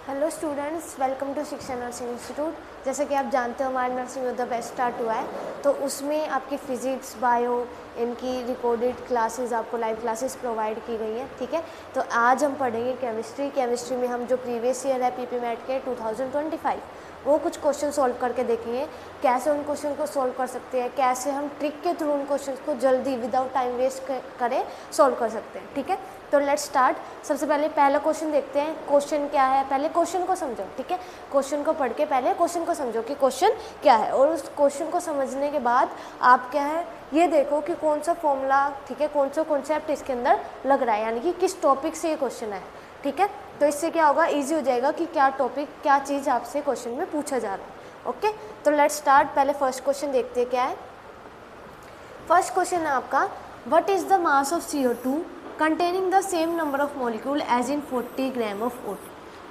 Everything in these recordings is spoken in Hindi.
हेलो स्टूडेंट्स, वेलकम टू शिक्षा नर्सिंग इंस्टीट्यूट। जैसे कि आप जानते हो हमारा नर्सिंग योद्धा बैच स्टार्ट हुआ है, तो उसमें आपकी फ़िज़िक्स, बायो, इनकी रिकॉर्डेड क्लासेस, आपको लाइव क्लासेस प्रोवाइड की गई हैं। ठीक है, तो आज हम पढ़ेंगे केमिस्ट्री में हम जो प्रीवियस ईयर है पीपी मैट के 2025 वो कुछ क्वेश्चन सॉल्व करके देखेंगे। कैसे उन क्वेश्चन को सॉल्व कर सकते हैं, कैसे हम ट्रिक के थ्रू उन क्वेश्चन को जल्दी विदाउट टाइम वेस्ट करें सॉल्व कर सकते हैं। ठीक है, तो लेट्स स्टार्ट। सबसे पहले पहला क्वेश्चन देखते हैं। क्वेश्चन क्या है, पहले क्वेश्चन को समझो। ठीक है, क्वेश्चन को पढ़ के पहले क्वेश्चन को समझो कि क्वेश्चन क्या है, और उस क्वेश्चन को समझने के बाद आप क्या है ये देखो कि कौन सा फॉर्मूला, ठीक है, कौन सा कॉन्सेप्ट इसके अंदर लग रहा है, यानी कि किस टॉपिक से ये क्वेश्चन है। ठीक है, तो इससे क्या होगा, ईजी हो जाएगा कि क्या टॉपिक, क्या चीज़ आपसे क्वेश्चन में पूछा जा रहा है। ओके, तो लेट्स स्टार्ट। पहले फर्स्ट क्वेश्चन देखते हैं क्या है। फर्स्ट क्वेश्चन है आपका, what is the mass of CO2 containing the same number of molecule as in 40 gram of O2।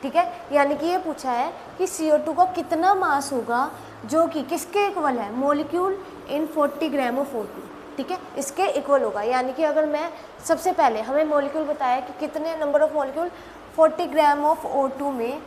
ठीक है, यानी कि ये पूछा है कि CO2 का कितना मास होगा जो कि किसके इक्वल है, molecule in 40 gram of O2। ठीक है, इसके इक्वल होगा। यानी कि अगर मैं सबसे पहले हमें मॉलिक्यूल बताया कि कितने number of molecule 40 gram of O2 में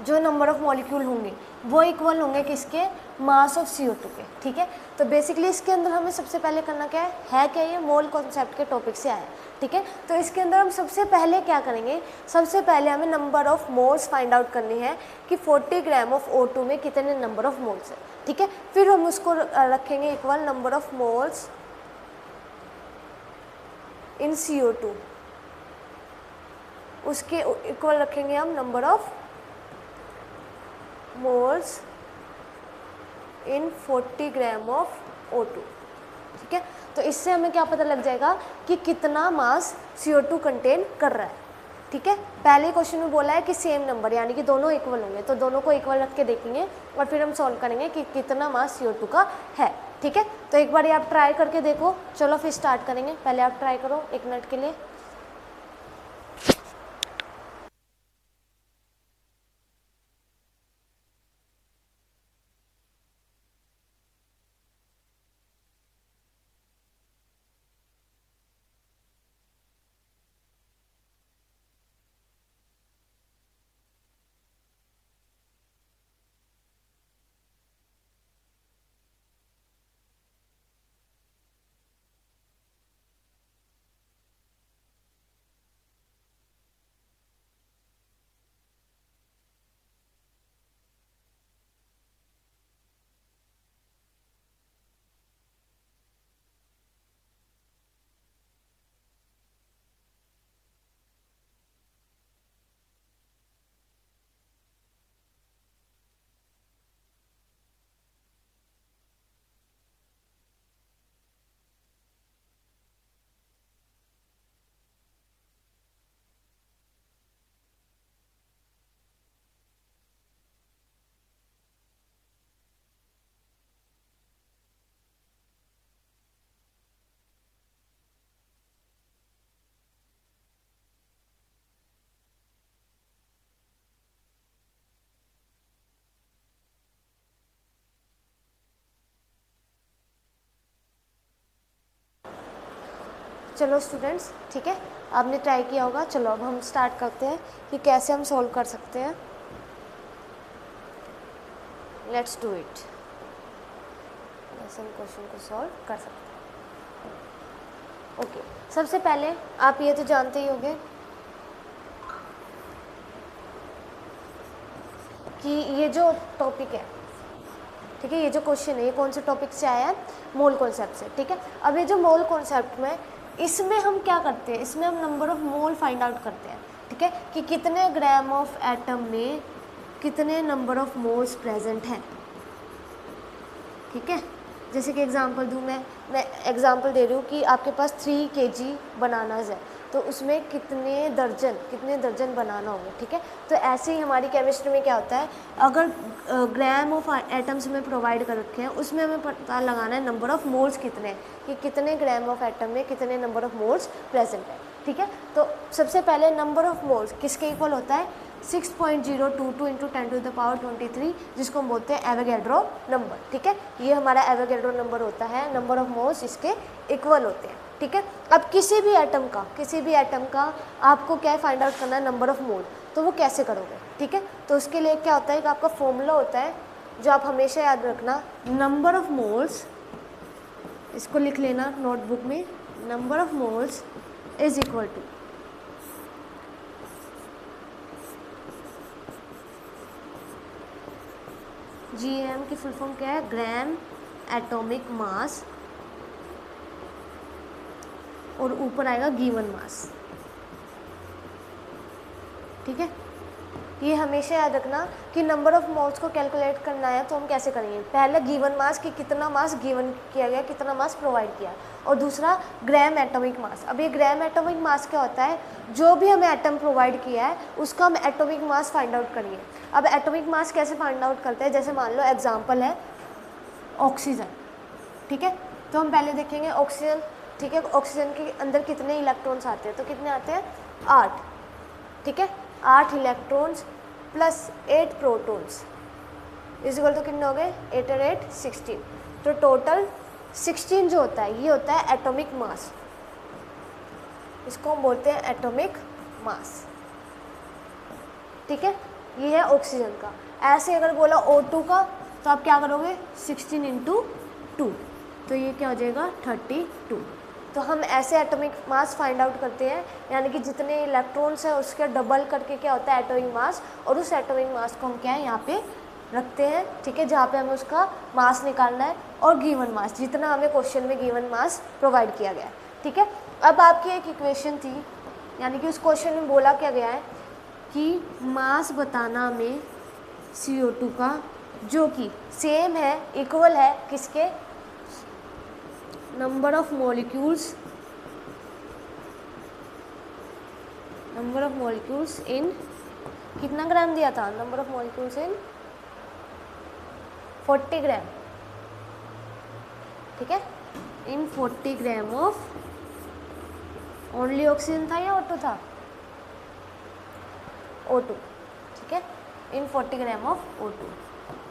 जो नंबर ऑफ मॉलिक्यूल होंगे वो इक्वल होंगे किसके, मास ऑफ CO2 के। ठीक है, तो बेसिकली इसके अंदर हमें सबसे पहले करना क्या है क्या ये मोल कॉन्सेप्ट के टॉपिक से आया है। ठीक है, तो इसके अंदर हम सबसे पहले क्या करेंगे, सबसे पहले हमें number of moles find out करनी है कि 40 ग्राम ऑफ O2 में कितने नंबर ऑफ मोल्स है। ठीक है, फिर हम उसको रखेंगे equal number of moles in CO2, उसके इक्वल रखेंगे हम number of moles in 40 gram of O2। ठीक है, तो इससे हमें क्या पता लग जाएगा कि कितना मास CO2 कंटेन कर रहा है। ठीक है, पहले क्वेश्चन में बोला है कि सेम नंबर, यानी कि दोनों इक्वल होंगे, तो दोनों को इक्वल रख के देखेंगे और फिर हम सॉल्व करेंगे कि कितना मास CO2 का है। ठीक है, तो एक बार आप ट्राई करके देखो। चलो फिर स्टार्ट करेंगे। पहले आप ट्राई करो 1 मिनट के लिए। चलो स्टूडेंट्स, ठीक है, आपने ट्राई किया होगा। चलो अब हम स्टार्ट करते हैं कि कैसे हम सॉल्व कर सकते हैं। Let's do it. ऐसे हम क्वेश्चन को सॉल्व कर सकते हैं। ओके, सबसे पहले आप ये तो जानते ही होंगे कि ये जो टॉपिक है, ठीक है, ये जो क्वेश्चन है ये कौन से टॉपिक से आया है, मोल कॉन्सेप्ट से। ठीक है, अब ये जो मोल कॉन्सेप्ट में, इसमें हम क्या करते हैं, इसमें हम number of mole find out करते हैं। ठीक है, कि कितने ग्राम ऑफ एटम में कितने नंबर ऑफ मोल्स प्रेजेंट हैं। ठीक है, जैसे कि एग्जांपल दूँ मैं एग्जांपल दे रही हूँ कि आपके पास 3 kg बनानाज है, तो उसमें कितने दर्जन बनाना होंगे। ठीक है, तो ऐसे ही हमारी केमिस्ट्री में क्या होता है, अगर ग्राम ऑफ एटम्स में प्रोवाइड कर रखे हैं, उसमें हमें पता लगाना है नंबर ऑफ मोल्स कितने हैं, कि कितने ग्राम ऑफ एटम में कितने नंबर ऑफ मोल्स प्रेजेंट है। ठीक है, तो सबसे पहले नंबर ऑफ मोल्स किसके इक्वल होता है, 6.022 इंटू 10⁻23, जिसको हम बोलते हैं एवोगैड्रो नंबर। ठीक है, ये हमारा एवोगैड्रो नंबर होता है, नंबर ऑफ मोल्स इसके इक्वल होते हैं। ठीक है, अब किसी भी एटम का आपको क्या फाइंड आउट करना है, नंबर ऑफ मोल। तो वो कैसे करोगे, ठीक है। तो उसके लिए क्या होता है कि आपका फॉर्मूला होता है जो आप हमेशा याद रखना, नंबर ऑफ मोल्स, इसको लिख लेना नोटबुक में, number of moles is equal to GAM की फुल फॉर्म क्या है, ग्राम एटॉमिक मास, और ऊपर आएगा गिवन मास, ठीक है। ये हमेशा याद रखना कि नंबर ऑफ मोल्स को कैलकुलेट करना है तो हम कैसे करेंगे, पहले गिवन मास कि कितना मास गिवन किया गया, कितना मास प्रोवाइड किया, और दूसरा ग्राम एटॉमिक मास। अब ये ग्राम एटॉमिक मास क्या होता है, जो भी हमें एटम प्रोवाइड किया है उसका हम एटॉमिक मास फाइंड आउट करिए। अब एटॉमिक मास कैसे फाइंड आउट करते हैं, जैसे मान लो एग्जाम्पल है ऑक्सीजन, ठीक है। तो हम पहले देखेंगे ऑक्सीजन, ठीक है। ऑक्सीजन के अंदर कितने इलेक्ट्रॉन्स आते हैं, तो कितने आते हैं 8, ठीक है। 8 electrons plus 8 protons is equal to कितने हो गए 8 और 8 16, तो टोटल 16 जो होता है ये होता है एटॉमिक मास, इसको हम बोलते हैं एटॉमिक मास, ठीक है। ये है ऑक्सीजन का। ऐसे अगर बोला O2 का तो आप क्या करोगे 16 इंटू 2, तो ये क्या हो जाएगा 32। तो हम ऐसे एटॉमिक मास फाइंड आउट करते हैं, यानी कि जितने इलेक्ट्रॉन्स हैं उसके डबल करके क्या होता है एटॉमिक मास, और उस एटॉमिक मास को हम क्या है यहाँ पे रखते हैं, ठीक है, जहाँ पे हमें उसका मास निकालना है, और गिवन मास जितना हमें क्वेश्चन में गिवन मास प्रोवाइड किया गया है, ठीक है। अब आपकी एक इक्वेशन थी, यानी कि उस क्वेश्चन में बोला क्या गया है कि मास बताना हमें CO2 का, जो कि सेम है, इक्वल है किसके, नंबर ऑफ मॉलिक्यूल्स इन, कितना ग्राम दिया था, नंबर ऑफ मॉलिक्यूल्स इन 40 ग्राम, ठीक है, इन 40 ग्राम ऑफ ओनली ऑक्सीजन था या O2 था, O2, ठीक है, इन 40 ग्राम ऑफ O2,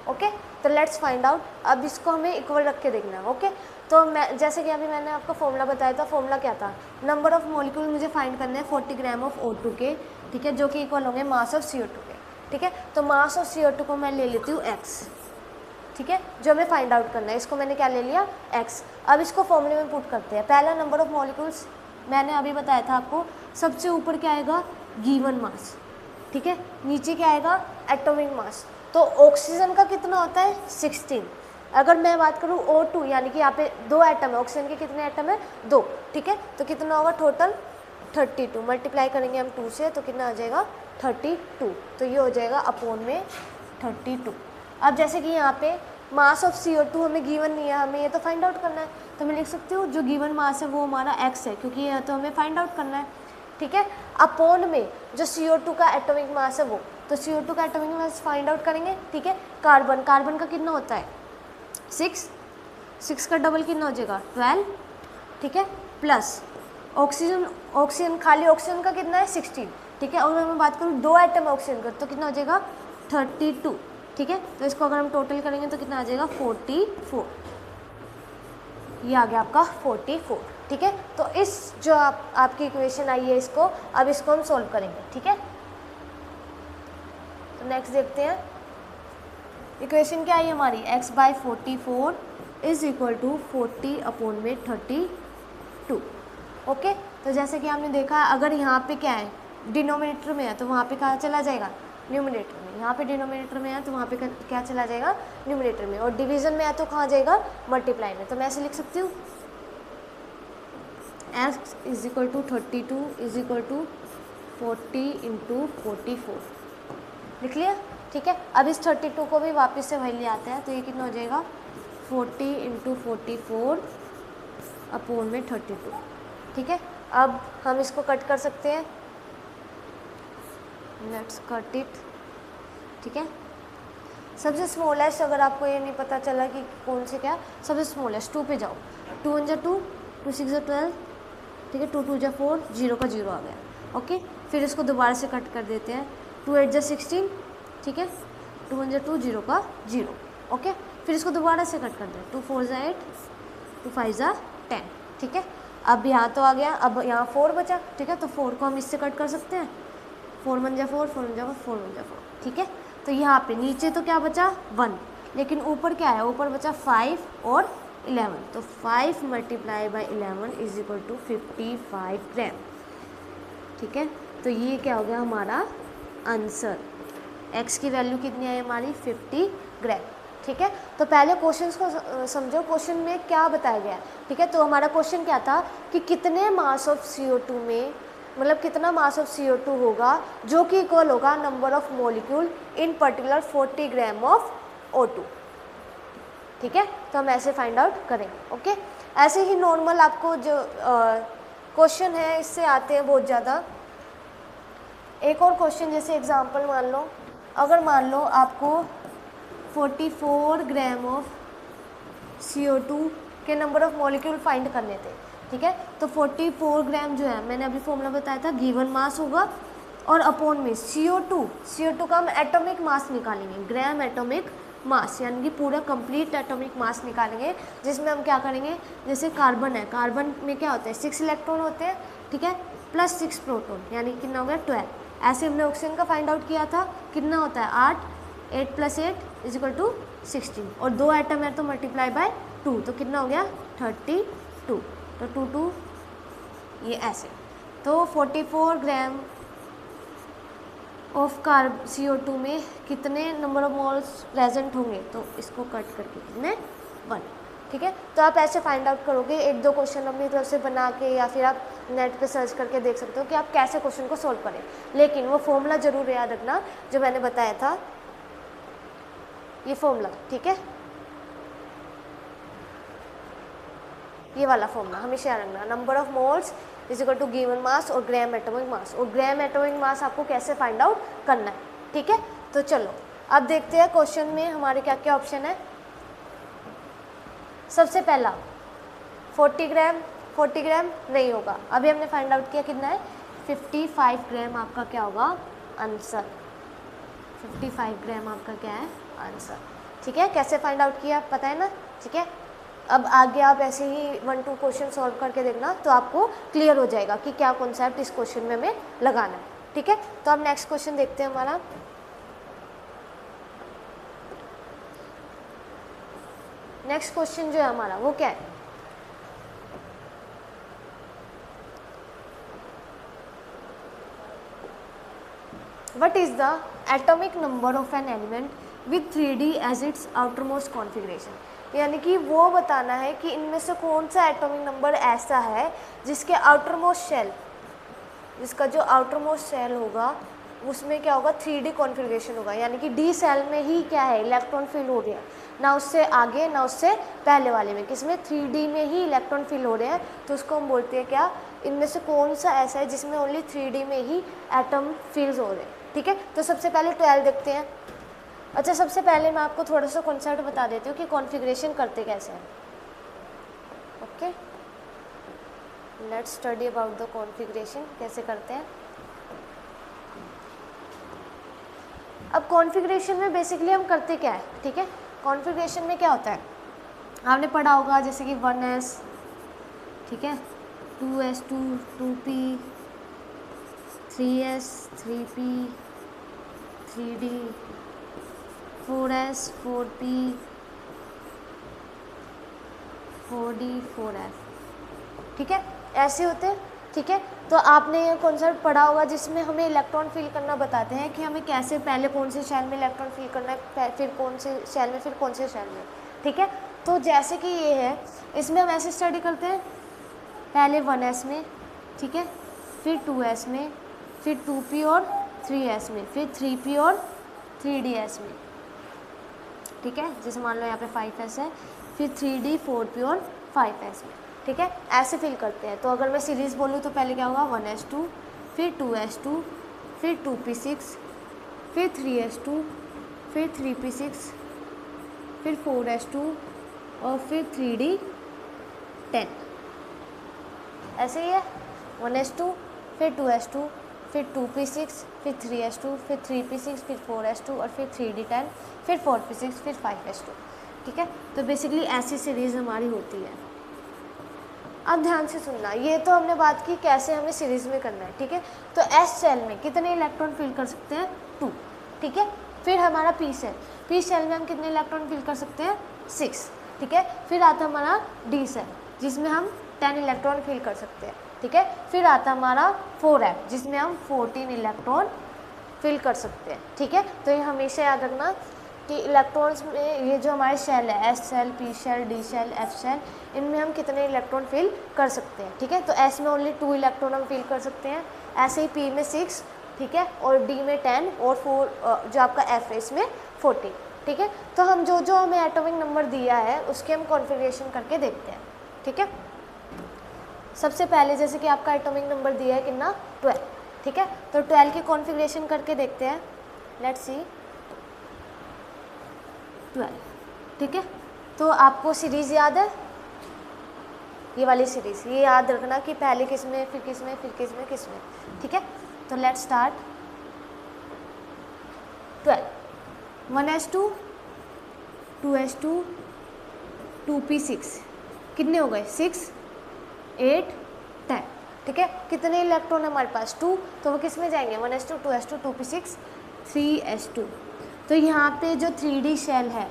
ओके। तो लेट्स फाइंड आउट, अब इसको हमें इक्वल रख के देखना है, ओके। तो मैं जैसे कि अभी मैंने आपको फॉर्मूला बताया था, फॉर्मूला क्या था, नंबर ऑफ मॉलिक्यूल मुझे फाइंड करने हैं 40 ग्राम ऑफ O2 के, ठीक है, जो कि इक्वल होंगे मास ऑफ CO2 के, ठीक है। तो मास ऑफ CO2 को मैं ले लेती हूँ x, ठीक है, जो हमें फाइंड आउट करना है, इसको मैंने क्या ले लिया x। अब इसको फॉर्मूले में पुट करते हैं। पहला नंबर ऑफ मॉलिक्यूल्स मैंने अभी बताया था आपको, सबसे ऊपर क्या आएगा गिवन मास, ठीक है, नीचे क्या आएगा एटॉमिक मास। तो ऑक्सीजन का कितना होता है 16, अगर मैं बात करूँ O2, यानी कि यहाँ पे 2 एटम है, ऑक्सीजन के कितने एटम है 2, ठीक है, तो कितना होगा टोटल 32, मल्टीप्लाई करेंगे हम 2 से तो कितना आ जाएगा 32, तो ये हो जाएगा अपॉन में 32। अब जैसे कि यहाँ पे मास ऑफ CO2 हमें गिवन नहीं है, हमें ये तो फाइंड आउट करना है, तो मैं लिख सकती हूँ जो गिवन मास है वो हमारा x है, क्योंकि ये तो हमें फाइंड आउट करना है, ठीक है। अपॉन में जो CO2 का एटॉमिक मास है वो, तो CO2 का एटॉमिक मास फाइंड आउट करेंगे, ठीक है। कार्बन का कितना होता है 6 का डबल कितना हो जाएगा 12, ठीक है, प्लस ऑक्सीजन खाली ऑक्सीजन का कितना है 16, ठीक है। और मैं बात करूँ 2 एटम ऑक्सीजन का तो कितना हो जाएगा 32, ठीक है। तो इसको अगर हम टोटल करेंगे तो कितना आ जाएगा 44, ये आ गया आपका 44, ठीक है। तो इस जो आपकी इक्वेशन आई है इसको, अब इसको हम सॉल्व करेंगे, ठीक है। तो नेक्स्ट देखते हैं इक्वेशन क्या आई हमारी, x/44 is equal to 40 upon में 32, ओके। तो जैसे कि आपने देखा अगर यहाँ पे क्या है डिनोमिनेटर में है तो वहाँ पे कहाँ चला जाएगा न्यूमिनेटर में, यहाँ पे डिनोमिनेटर में है तो वहाँ पे क्या चला जाएगा न्यूमिनेटर में, और डिवीजन में है तो कहाँ जाएगा मल्टीप्लाई में। तो मैं ऐसे लिख सकती हूँ x is equal to 32 is equal to 40 into 44, लिख लिया, ठीक है। अब इस 32 को भी वापस से वही ले आते हैं, तो ये कितना हो जाएगा 40 इंटू 44 अपॉन में 32, ठीक है। अब हम इसको कट कर सकते हैं, लेट्स कट इट, ठीक है। सबसे स्मॉलेस्ट अगर आपको ये नहीं पता चला कि कौन से क्या, सबसे स्मॉलेस्ट 2 पे जाओ, 2 1 2, 2 6 12, ठीक है, 2 2 4, 0 का 0 आ गया, ओके। फिर इसको दोबारा से कट कर देते हैं, 2 8 16, ठीक है, 2 1 2, 0 का 0, ओके। फिर इसको दोबारा से कट कर दें, 2 4 8, 2 5 10, ठीक है। अब यहाँ तो आ गया, अब यहाँ 4 बचा, ठीक है, तो 4 को हम इससे कट कर सकते हैं, 4 1 जा 4, 4 1 जा 4, 4 1 जा 4, ठीक है। तो यहाँ पे नीचे तो क्या बचा 1, लेकिन ऊपर क्या है, ऊपर बचा 5 और 11, तो 5 multiply by 11 is equal to 55 gram, ठीक है। तो ये क्या हो गया हमारा आंसर, x की वैल्यू कितनी आई हमारी 50 ग्राम, ठीक है। तो पहले क्वेश्चन को समझो, क्वेश्चन में क्या बताया गया है, ठीक है। तो हमारा क्वेश्चन क्या था कि कितने मास ऑफ CO2 में, मतलब कितना मास ऑफ CO2 होगा जो कि इक्वल होगा number of molecule in particular 40 gram of O2, ठीक है। तो हम ऐसे फाइंड आउट करेंगे, ओके। ऐसे ही नॉर्मल आपको जो क्वेश्चन है इससे आते हैं बहुत ज़्यादा। एक और क्वेश्चन जैसे एग्जांपल मान लो, अगर मान लो आपको 44 ग्राम ऑफ CO2 के नंबर ऑफ मॉलिक्यूल फाइंड करने थे, ठीक है। तो 44 ग्राम जो है, मैंने अभी फॉर्मूला बताया था, गिवन मास होगा और अपॉन में CO2 का हम एटॉमिक मास निकालेंगे, ग्राम एटॉमिक मास, यानी कि पूरा कंप्लीट एटॉमिक मास निकालेंगे, जिसमें हम क्या करेंगे, जैसे कार्बन है, कार्बन में क्या होते हैं 6 इलेक्ट्रॉन होते हैं, ठीक है, प्लस 6 प्रोटॉन, यानी कितना हो गया 12। ऐसे हमने ऑक्सीजन का फाइंड आउट किया था, कितना होता है 8 + 8 इज इक्वल टू 16, और 2 एटम है तो मल्टीप्लाई बाय 2, तो कितना हो गया 32, तो 2 2 ये ऐसे। तो 44 ग्राम ऑफ CO2 में कितने नंबर ऑफ मोल्स प्रेजेंट होंगे, तो इसको कट करके कितने 1, ठीक है। तो आप ऐसे फाइंड आउट करोगे, 1-2 क्वेश्चन अपनी तरफ से बना के, या फिर आप नेट पे सर्च करके देख सकते हो कि आप कैसे क्वेश्चन को सॉल्व करें, लेकिन वो फॉर्मूला जरूर याद रखना जो मैंने बताया था, ये फॉर्मूला, ठीक है, ये वाला फॉर्मूला हमेशा याद रखना, number of moles is equal to given mass और ग्राम एटॉमिक मास, और ग्राम एटॉमिक मास आपको कैसे फाइंड आउट करना है, ठीक है। तो चलो अब देखते हैं क्वेश्चन में हमारे क्या क्या ऑप्शन है। सबसे पहला 40 ग्राम नहीं होगा, अभी हमने फाइंड आउट किया कितना है 55 ग्राम, आपका क्या होगा आंसर, 55 ग्राम आपका क्या है आंसर, ठीक है। कैसे फाइंड आउट किया पता है ना, ठीक है। अब आगे आप ऐसे ही 1-2 क्वेश्चन सॉल्व करके देखना, तो आपको क्लियर हो जाएगा कि क्या कॉन्सेप्ट इस क्वेश्चन में हमें लगाना है, ठीक है। तो अब नेक्स्ट क्वेश्चन देखते हैं हमारा। नेक्स्ट क्वेश्चन जो है हमारा वो क्या है, what is the atomic number of an element with 3D as its outermost configuration, यानी कि वो बताना है कि इनमें से कौन सा एटॉमिक नंबर ऐसा है जिसके आउटरमोस्ट शेल, जिसका जो आउटरमोस्ट शेल होगा उसमें क्या होगा 3D कॉन्फ़िगरेशन होगा, यानी कि D सेल में ही क्या है इलेक्ट्रॉन फिल हो रहे हैं, ना उससे आगे ना उससे पहले वाले में, किसमें 3D में ही इलेक्ट्रॉन फिल हो रहे हैं, तो उसको हम बोलते हैं क्या, इनमें से कौन सा ऐसा है जिसमें ओनली 3D में ही एटम फिल्स हो रहे हैं, ठीक है। तो सबसे पहले 12 देखते हैं। अच्छा, सबसे पहले मैं आपको थोड़ा सा कॉन्सेप्ट बता देती हूँ कि कॉन्फ़िगरेशन करते कैसे हैं, okay. Let's study about the configuration, कैसे करते हैं। अब कॉन्फ़िगरेशन में बेसिकली हम करते क्या है, ठीक है। कॉन्फ़िगरेशन में क्या होता है, आपने पढ़ा होगा जैसे कि 1s, ठीक है, 2s2 2p, 3s 3p 3d, 4s 4p 4d 4f, ठीक है, ऐसे होते हैं, ठीक है। तो आपने ये कॉन्सेप्ट पढ़ा होगा जिसमें हमें इलेक्ट्रॉन फिल करना बताते हैं कि हमें कैसे पहले कौन से शेल में इलेक्ट्रॉन फिल करना है, फिर कौन से शेल में, फिर कौन से शेल में, ठीक है। तो जैसे कि ये है, इसमें हम ऐसे स्टडी करते हैं, पहले 1s में, ठीक है, फिर 2s में, फिर 2p और 3s में, फिर 3p और 3ds में, ठीक है। जैसे मान लो यहाँ पे 5s है, फिर 3d 4p और 5s में, ठीक है, ऐसे फिल करते हैं। तो अगर मैं सीरीज़ बोलूँ तो पहले क्या होगा 1s2, फिर 2s2, फिर 2p6, फिर 3s2, फिर 3p6, फिर 4s2 और फिर 3d10, ऐसे ही है 1s2, फिर 2s2, फिर 2p6, फिर 3s2, फिर 3p6, फिर 4s2 और फिर 3d10, फिर 4p6, फिर 5s2, ठीक है। तो बेसिकली ऐसी सीरीज़ हमारी होती है। अब ध्यान से सुनना, ये तो हमने बात की कैसे हमें सीरीज में करना है, ठीक है। तो एस सेल में कितने इलेक्ट्रॉन फिल कर सकते हैं, 2, ठीक है। फिर हमारा पी सेल में हम कितने इलेक्ट्रॉन फिल कर सकते हैं, 6, ठीक है। फिर आता हमारा डी सेल जिसमें हम 10 इलेक्ट्रॉन फिल कर सकते हैं, ठीक है। फिर आता हमारा 4f जिसमें हम 14 इलेक्ट्रॉन फिल कर सकते हैं, ठीक है। तो ये हमेशा याद रखना कि इलेक्ट्रॉन्स में ये जो हमारे शेल है, s cell, p cell, d cell, f cell, इनमें हम कितने इलेक्ट्रॉन फिल कर सकते हैं, ठीक है। तो एस में ओनली 2 इलेक्ट्रॉन हम फिल कर सकते हैं, ऐसे ही पी में 6, ठीक है, और डी में 10, और 4 जो आपका एफ है इसमें 14, ठीक है। तो हम जो हमें एटॉमिक नंबर दिया है उसके हम कॉन्फ़िगरेशन करके देखते हैं, ठीक है। सबसे पहले जैसे कि आपका एटॉमिक नंबर दिया है कितना, 12, ठीक है। तो 12 की कॉन्फ़िगरेशन करके देखते हैं, लेट्स सी 12, ठीक है। तो आपको सीरीज़ याद है, ये वाली सीरीज़, ये याद रखना कि पहले किस में, फिर किस में, फिर किस में, किस में, ठीक है। तो let's start 12, 1s2, 2s2, 2p6, कितने हो गए, 6, 8, 10, ठीक है। कितने इलेक्ट्रॉन है हमारे पास, 2, तो वो किस में जाएंगे, 1s2, 2s2, 2p6, 3s2। तो यहाँ पे जो 3D शेल है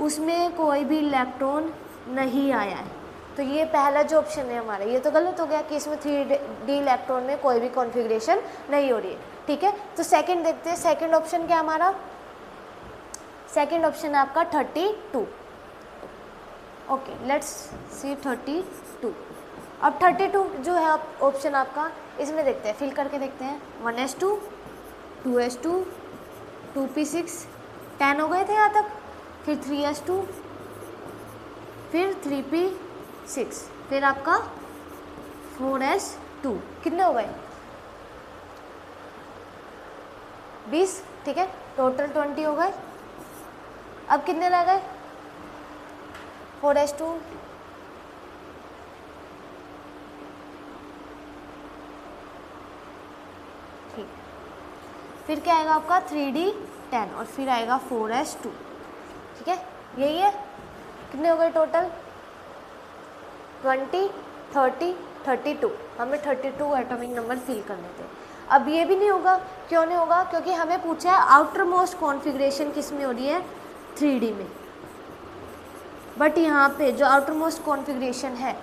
उसमें कोई भी इलेक्ट्रॉन नहीं आया है, तो ये पहला जो ऑप्शन है हमारा, ये तो गलत हो गया कि इसमें 3D इलेक्ट्रॉन में कोई भी कॉन्फ़िगरेशन नहीं हो रही है, ठीक है। तो सेकंड देखते हैं, सेकंड ऑप्शन क्या हमारा, सेकंड ऑप्शन है आपका 32, ओके, लेट्स सी 32। अब 32 जो है ऑप्शन आपका, इसमें देखते हैं, फिल करके देखते हैं, 1s2, 2s2, 2p6, 10 हो गए थे यहाँ तक, फिर 3s2, फिर 3p6, फिर आपका 4s2, कितने हो गए, 20, ठीक है, टोटल 20 हो गए। अब कितने रह गए, 4s2, ठीक, फिर क्या आएगा आपका 3D 10, और फिर आएगा 4s2, ठीक है, यही है। कितने हो गए टोटल, 20, 30, 32, हमें 32 एटॉमिक नंबर फिल करने थे। अब ये भी नहीं होगा, क्यों नहीं होगा, क्योंकि हमें पूछा है आउटर मोस्ट कॉन्फ़िगरेशन किस में हो रही है, 3D में, बट यहाँ पे जो आउटर मोस्ट कॉन्फ़िगरेशन है,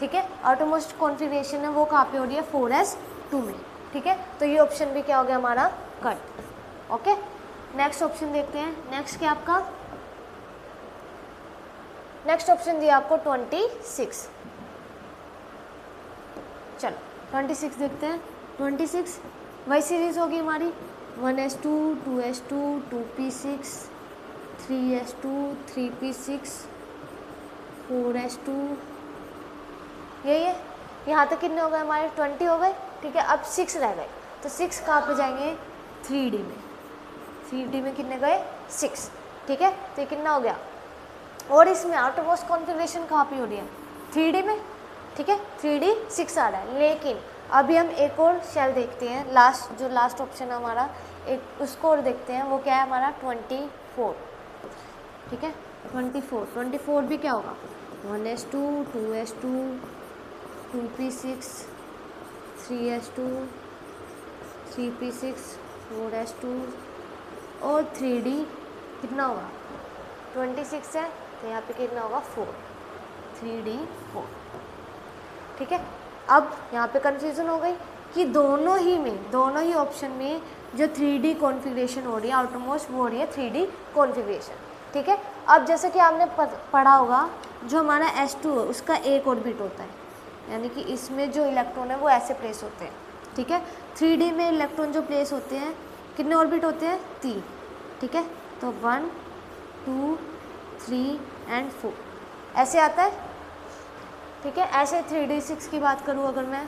ठीक है, आउटर मोस्ट कॉन्फ़िगरेशन है वो कहाँ पे हो रही है, 4s2 में, ठीक है। तो ये ऑप्शन भी क्या हो गया हमारा, कट, ओके। नेक्स्ट ऑप्शन देखते हैं, नेक्स्ट क्या आपका, नेक्स्ट ऑप्शन दिया आपको 26, चलो 26 देखते हैं। 26 वही सीरीज़ होगी हमारी, 1s2, 2s2, 2p6, 3s2, 3p6, 4s2, यही है। यहाँ तक कितने हो गए हमारे, 20 हो गए, ठीक है। अब 6 रह गए, तो 6 कहाँ पे जाएंगे, 3D में, 3D में कितने गए, 6, ठीक है। तो ये कितना हो गया, और इसमें आउटर मोस्ट कॉन्फ़िगरेशन कहाँ पे हो रही है, 3D में, ठीक है, 3D 6 आ रहा है। लेकिन अभी हम एक और शेल देखते हैं, जो लास्ट ऑप्शन है हमारा, एक उसको और देखते हैं, वो क्या है हमारा 24, ठीक है, 24 भी क्या होगा, 1s2, 2s2, 2p6, 3s2, 3p6, 4s2, और 3D कितना होगा, 26 है, तो यहाँ पे कितना होगा, 4, 3D 4, ठीक है। अब यहाँ पे कंफ्यूजन हो गई कि दोनों ही ऑप्शन में जो 3D कॉन्फ़िगरेशन हो रही है आउटर मोस्ट, वो हो रही है 3D कॉन्फ़िगरेशन, ठीक है। अब जैसे कि आपने पढ़ा होगा, जो हमारा S2 है उसका एक ऑर्बिट होता है, यानी कि इसमें जो इलेक्ट्रॉन है वो ऐसे प्लेस होते हैं, ठीक है। 3D में इलेक्ट्रॉन जो प्लेस होते हैं, कितने ऑर्बिट होते हैं, 3, ठीक है। तो 1, 2, 3 एंड 4 ऐसे आता है, ठीक है। ऐसे 3D6 की बात करूँ अगर मैं,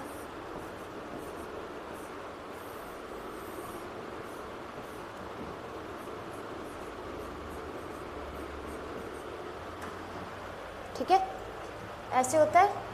ठीक है, ऐसे होता है,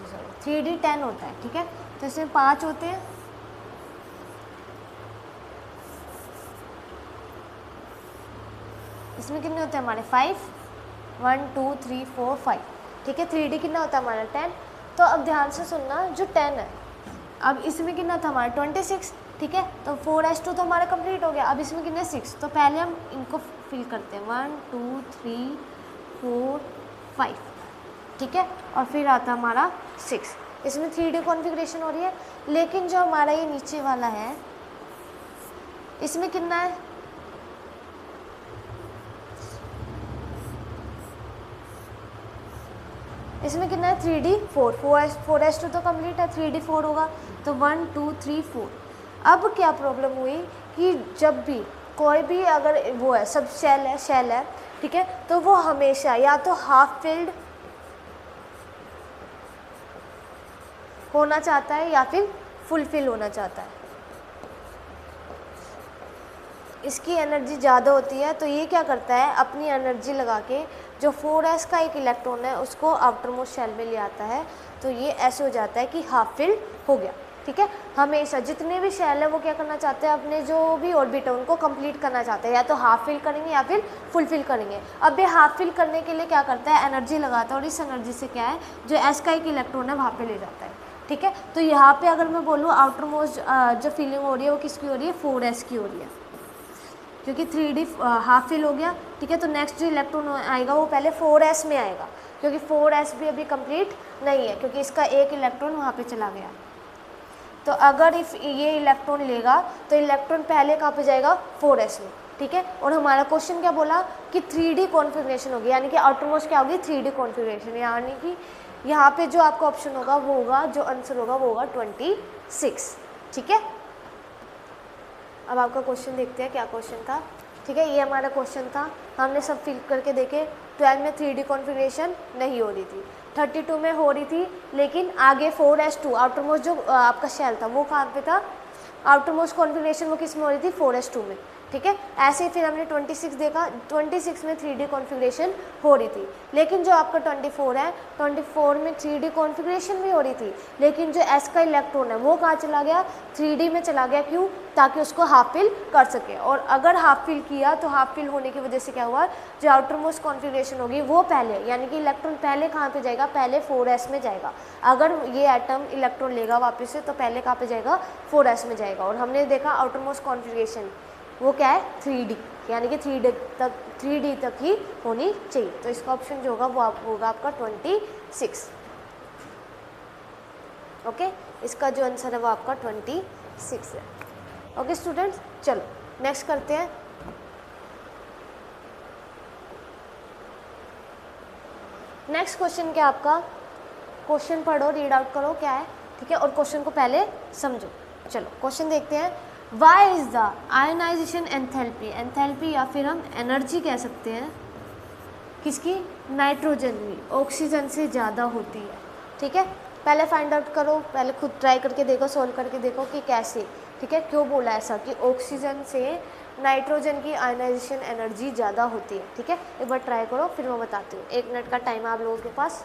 सॉरी 3D 10 होता है, ठीक है। तो इसमें 5 होते हैं, इसमें कितने होते हैं हमारे 5, 1 2 3 4 5, ठीक है। 3D कितना होता है हमारा 10। तो अब ध्यान से सुनना, जो 10 है, अब इसमें कितना था हमारा 26, ठीक है। तो 4s2 तो हमारा कंप्लीट हो गया। अब इसमें कितने 6, तो पहले हम इनको फिल करते हैं 1 2 3 4 5, ठीक है। और फिर आता हमारा 6, इसमें 3D कॉन्फ़िगरेशन हो रही है। लेकिन जो हमारा ये नीचे वाला है, इसमें कितना है, इसमें कितना है 3D 4, 4s2 तो कंप्लीट है, 3D 4 होगा, तो 1 2 3 4। अब क्या प्रॉब्लम हुई कि जब भी कोई भी अगर वो है सब शेल है, ठीक है, तो वो हमेशा या तो हाफ फिल्ड होना चाहता है या फिर फुल फिल होना चाहता है। इसकी एनर्जी ज़्यादा होती है, तो ये क्या करता है, अपनी एनर्जी लगा के जो 4s का एक इलेक्ट्रॉन है उसको आउटर मोस्ट शेल में ले आता है। तो ये ऐसे हो जाता है कि हाफ फिल हो गया, ठीक है। हमेशा जितने भी शेल है वो क्या करना चाहते हैं, अपने जो भी ऑर्बिट है उनको कंप्लीट करना चाहते हैं, या तो हाफ फिल करेंगे या फिर फुल फिल करेंगे। अब ये हाफ फिल करने के लिए क्या करता है, एनर्जी लगाता है, और इस एनर्जी से क्या है, जो s का एक इलेक्ट्रॉन है वहाँ पे ले जाता है, ठीक है। तो यहाँ पे अगर मैं बोलूँ आउटर मोस्ट जो फीलिंग हो रही है वो किसकी हो रही है, 4s की हो रही है, क्योंकि 3D हाफ फिल हो गया, ठीक है। तो नेक्स्ट जो इलेक्ट्रॉन आएगा वो पहले 4s में आएगा, क्योंकि 4s भी अभी कंप्लीट नहीं है, क्योंकि इसका एक इलेक्ट्रॉन वहाँ पे चला गया। तो अगर इफ ये इलेक्ट्रॉन लेगा तो इलेक्ट्रॉन पहले कहाँ पे जाएगा, 4s में, ठीक है। और हमारा क्वेश्चन क्या बोला कि 3D कॉन्फ़िगरेशन होगी, यानी कि आउटरमोस्ट क्या होगी, 3D कॉन्फ़िगरेशन, यानी कि यहाँ पे जो आपका ऑप्शन होगा वो होगा, जो आंसर होगा वो होगा 26, ठीक है। अब आपका क्वेश्चन देखते हैं क्या क्वेश्चन था, ठीक है। ये हमारा क्वेश्चन था, हमने सब फिल करके देखे। 12 में 3D कॉन्फ़िगरेशन नहीं हो रही थी, 32 में हो रही थी, लेकिन आगे 4s2 आउटर मोस्ट जो आपका शेल था वो कहाँ पे था, आउटर मोस्ट कॉन्फ़िगरेशन वो किस में हो रही थी, 4s2 में, ठीक है। ऐसे ही फिर हमने 26 देखा, 26 में 3D कॉन्फ़िगरेशन हो रही थी, लेकिन जो आपका 24 है, 24 में 3D कॉन्फ़िगरेशन भी हो रही थी, लेकिन जो s का इलेक्ट्रॉन है वो कहाँ चला गया, 3D में चला गया। क्यों, ताकि उसको हाफ फिल कर सके। और अगर हाफ फिल किया तो हाफ फिल होने की वजह से क्या हुआ, जो आउटर मोस्ट कॉन्फ़िगरेशन होगी वो पहले, यानी कि इलेक्ट्रॉन पहले कहाँ पे जाएगा, पहले 4s में जाएगा। अगर ये एटम इलेक्ट्रॉन लेगा वापस से तो पहले कहाँ पे जाएगा, 4s में जाएगा। और हमने देखा आउटर मोस्ट कॉन्फ़िगरेशन वो क्या है, 3D, यानी कि 3D तक ही होनी चाहिए। तो इसका ऑप्शन जो होगा वो होगा आपका 26, ओके। इसका जो आंसर है वो आपका 26 है, ओके स्टूडेंट्स। चलो नेक्स्ट करते हैं। नेक्स्ट क्वेश्चन क्या आपका, क्वेश्चन पढ़ो, रीड आउट करो क्या है, ठीक है, और क्वेश्चन को पहले समझो। चलो क्वेश्चन देखते हैं। Why is the ionisation enthalpy, enthalpy या फिर हम एनर्जी कह सकते हैं किसकी, नाइट्रोजन की ऑक्सीजन से ज़्यादा होती है, ठीक है। पहले फाइंड आउट करो, पहले खुद ट्राई करके देखो, सोल्व करके देखो कि कैसे, ठीक है, क्यों बोला ऐसा कि ऑक्सीजन से नाइट्रोजन की आयनाइजेशन एनर्जी ज़्यादा होती है, ठीक है। एक बार ट्राई करो फिर मैं बताती हूँ। 1 मिनट का टाइम है आप लोगों के पास।